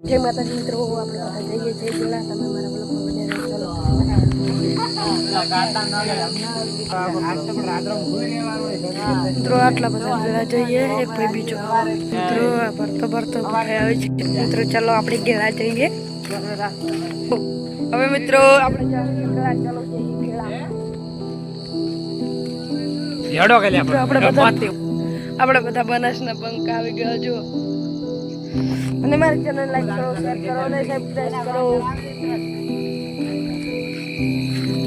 જય માતાજી મિત્રો, આપણે જઈએ છીએ ગેલા. તમે મારા બ્લોગમાં બને રહો. મિત્રો આટલા બધા ગેલા જઈએ. એક ભાઈ બીજો મિત્રો ભરતો ભરતો આવે છે. મિત્રો ચાલો આપણે ગેલા જઈએ. હવે મિત્રો આપણે ચાલો જઈએ ગેલા. આપણે બધા બનાસના બંક આવી ગયા જો. અને મારી ચેનલ લાઈક કરો, શેર કરો અને સબસ્ક્રાઇબ કરો.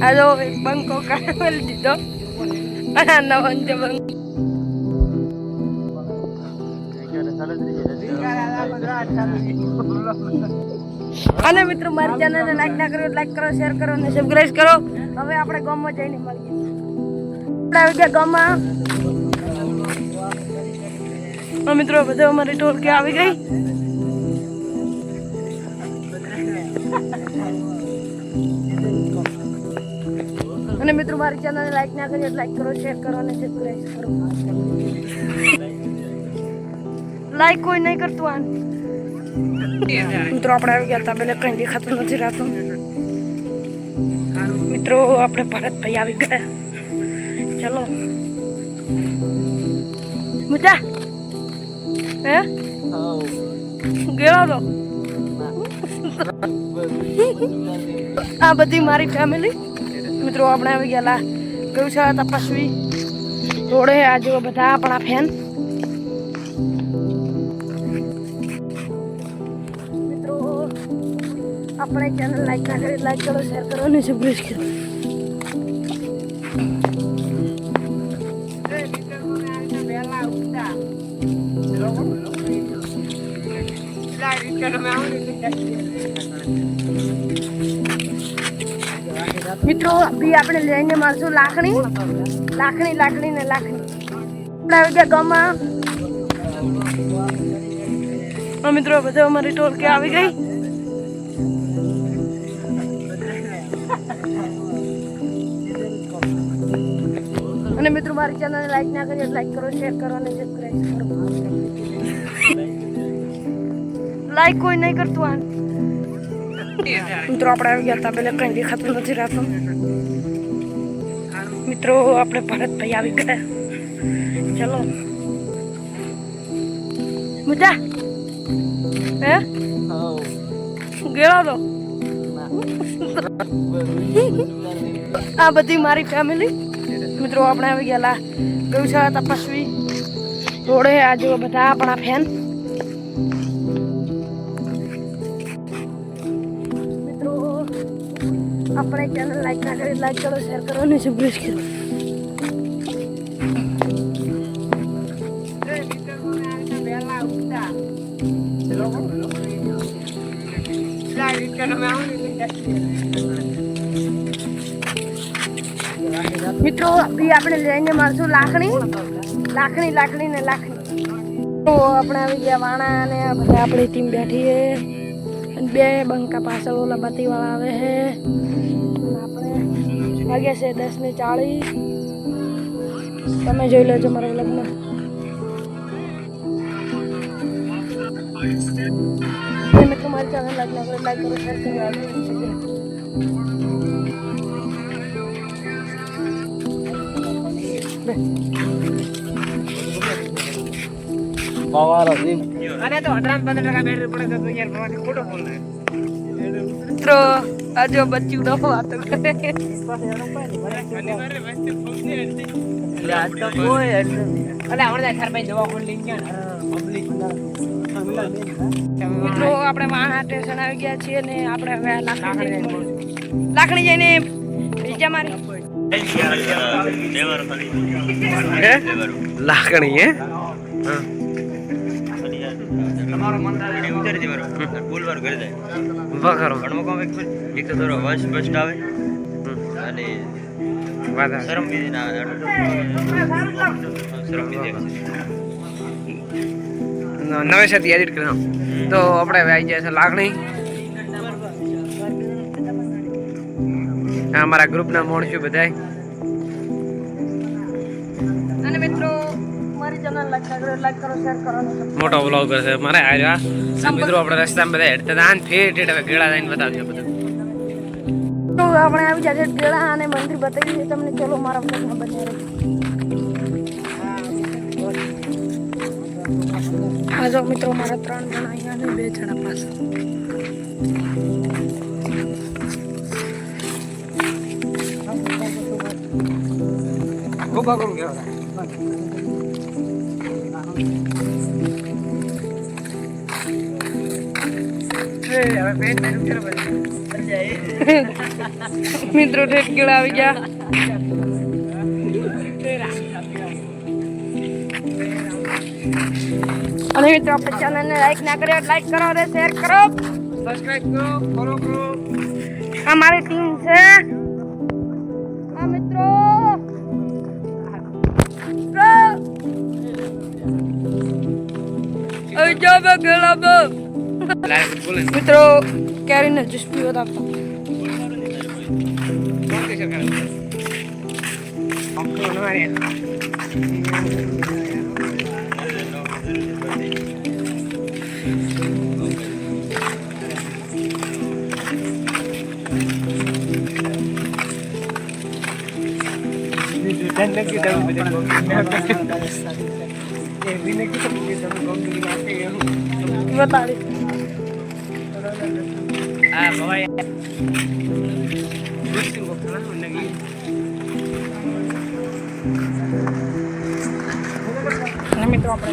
આજો એક બંકો કાઢી દીધો અને નવો બંક. અને મિત્રો મારી ચેનલને લાઈક ના કરો, લાઈક કરો, શેર કરો અને સબસ્ક્રાઇબ કરો. હવે આપણે ગામમાં જઈને મળીએ. આપણે આવી ગયા ગામમાં. મિત્રો બધા અમારી ટોળકી આવી ગઈ. અને મિત્રો મારી ચેનલને લાઈક ના કરી લાઈક કરો, શેર કરો અને સબસ્ક્રાઇબ કરો. લાઈક કોઈ નહીં કરતું આ. મિત્રો આપણે આવી ગયા હતા, પેલે કઈ દેખાતું નથી રાતું. મિત્રો આપણે ભરતભાઈ આવી ગયા. ચલો મજા હે ગયો તો. આ બધી મારી ફેમિલી. મિત્રો આપણે આવી ગયા ગૌશાળા તપસ્વી રોડે. આ જો બધા આપણા ફેન. મિત્રો આપણે ચેનલ લાઈક ના કરી લાઈક કરો, શેર કરો અને સબસ્ક્રાઇબ કરો. મિત્રો અભી આપણે લઈને મળશું લાકડી. ને લાકડી. આપણે આવી ગયા ગામમાં. મિત્રો બધા અમારી ટોળકી આવી ગઈ. અને મિત્રો મારી ચેનલને લાઈક ના કરી લાઈક કરો, શેર કરો અને સબસ્ક્રાઇબ કરો. લાઈક કોઈ નહીં કરતું આ. મિત્રો આપણે આવી ગયા હતા, પેલે કઈ દેખાતું નથી રાતું. મિત્રો આપણે ભરતભાઈ આવી ગયા. ચલો મજા હે ગયો તો. આ બધી મારી ફેમિલી. મિત્રો આપણે આવી ગયા ગૌશાળા તપસ્વી રોડે. આ જો બધા આપણા ફેન. આપણે ચેનલ લાઈક ના કરી લાઈક કરો, શેર કરો અને સબસ્ક્રાઇબ કરો. મિત્રો અભી આપણે લઈને મળશું લાકડી. ને લાકડી. તો આપણે આવી ગયા વાણા અને બધા આપણી ટીમ બેઠી છે. અને બે બંકા પાછળ ઓલા બત્તી વાળા આવે છે. આપણે વાગ્યા છે 10:40. તમે જોઈ લેજો મારા વ્લોગમાં. મિત્રો મારી ચેનલ લાઈક કરો, શેર કરો. મિત્રો આ જો બચ્ચું નો વાતો કરે. મિત્રો આપણે વાણા સ્ટેશન આવી ગયા છીએ ને આપણે હવે લાકડી જઈને બીજા મારી લાકડી હે તમારો મંડાળી ઉતરી દે મારો બોલવાર કરી દે વખરો ઘણો કામ એક તો થોડો વંશ બસ્ટ આવે અને વાદા શરમ બી ના શરમ બી નવે સાથે એડિટ કરો તો આપણે આવી જાય છે લાકડી. અમારા ગ્રુપના માણસો બધાય. અને મિત્રો મારી ચેનલ ચેનલ લાઈક કરો શેર કરો મોટો વ્લોગર છે મારે આવ્યા મિત્રો આપણે રસ્તામાં બધા હેડતા હતા અને ફેર ઠેઠ હવે ગેળા થઈને બતાવજો બધું. તો આપણે આવી જાય ગેળા અને મંદિર બતાવી દઈએ તમને. ચલો મારા વ્લોગમાં બન્યા રહેજો. આ જો મિત્રો મારા 3 જણા અહીંયા અને 2 જણા પાછળ. ખૂબ આગળ ગયો મિત્રો ઠેઠ ગેળા આવી ગયા. અને મિત્રો આપણે ચેનલને લાઈક ના કર્યો લાઈક કરો અને શેર કરો, સબસ્ક્રાઇબ કરો, ફોલો કરો. આ મારી ટીમ છે. આ મિત્રો મિત્રો કેરીને જ્યુસ પીવો તો આપતો. બતાડી અને મિત્રો આપણે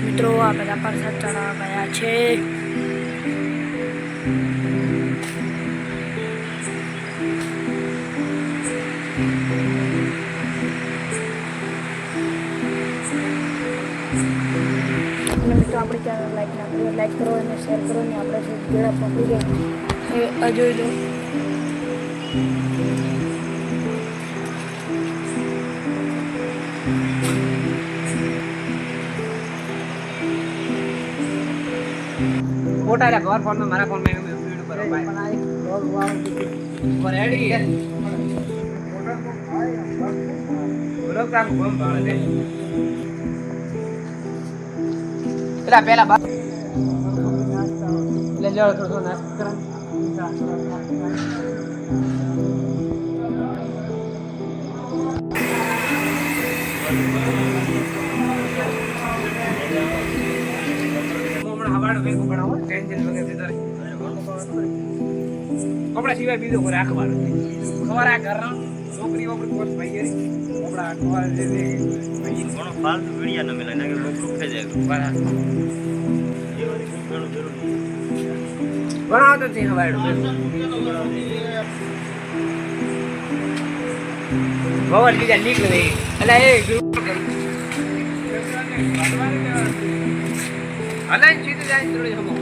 મિત્રો આ બધા પ્રસાદ ચડાવવા ગયા છે. અને મિત્રો આપણી ચેનલ લાઈક ના કરો લાઈક કરો અને શેર કરો ને આપણે જે ગેળા પકડી ગયા એ આ જોઈ લો. ફોટા લે ઘર ફોન માં મારા ફોન માં વીડિયો કરો ભાઈ પર રેડી હે બોલો કામ બોમ બાળ દે પેલા લે જાઓ થોડો નાસ્તો કરા. કપડા સિવાય બીજો કોઈ રાખવાનો સવારે આ ઘર છોકરી વોકરી કોર્સ ભાઈ કપડા ખવા દે ઘણો ફાલતુ વિડિયા ન મળે ના કે લોકો થઈ જાય બરાબર એ વાળી ઘણું જરૂરી બનાવતો છે હવાડો ભવન બીજા નીકળે એટલે એ ગ્રુપ હલાઈ સીધું જાય થોડી હમો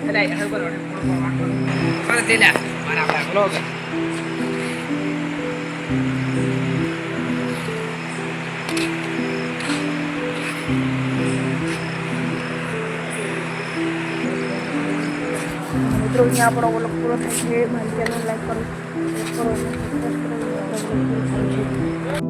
હલાઈ હર પર થોડો વાટો પર દેલા મારા આપણા બ્લોગ મિત્રો અહીંયા આપણો ઓલો પૂરો થાય છે. મારી ચેનલ લાઈક કરો, સબસ્ક્રાઇબ કરો, સબસ્ક્રાઇબ કરો.